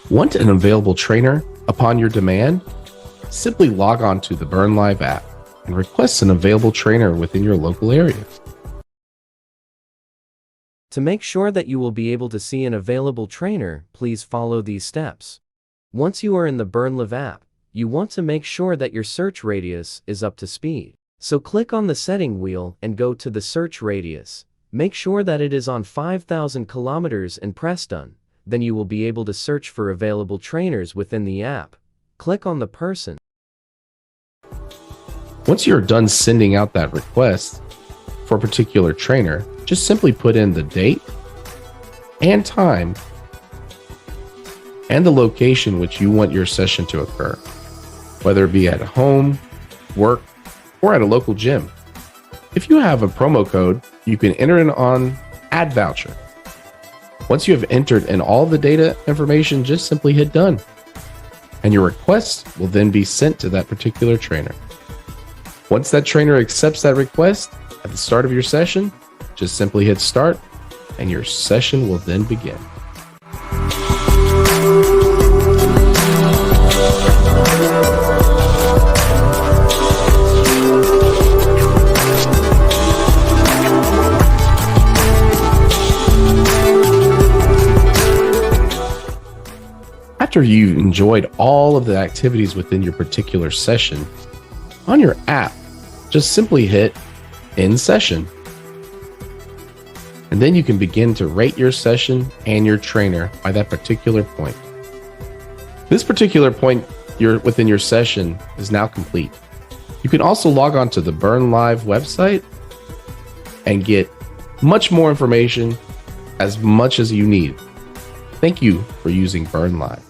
Want an available trainer upon your demand? Simply log on to the BurnLive app and request an available trainer within your local area. To make sure that you will be able to see an available trainer, please follow these steps. Once you are in the BurnLive app, you want to make sure that your search radius is up to speed. So click on the setting wheel and go to the search radius. Make sure that it is on 5,000 kilometers and press done. Then you will be able to search for available trainers within the app. Click on the person. Once you're done sending out that request for a particular trainer, just simply put in the date and time and the location which you want your session to occur, whether it be at home, work, or at a local gym. If you have a promo code, you can enter it on Add Voucher. Once you have entered in all the data information, just simply hit Done, and your request will then be sent to that particular trainer. Once that trainer accepts that request at the start of your session, just simply hit Start, and your session will then begin. After you've enjoyed all of the activities within your particular session, on your app, just simply hit End Session. And then you can begin to rate your session and your trainer by that particular point. This particular point within your session is now complete. You can also log on to the BurnLive website and get much more information, as much as you need. Thank you for using BurnLive.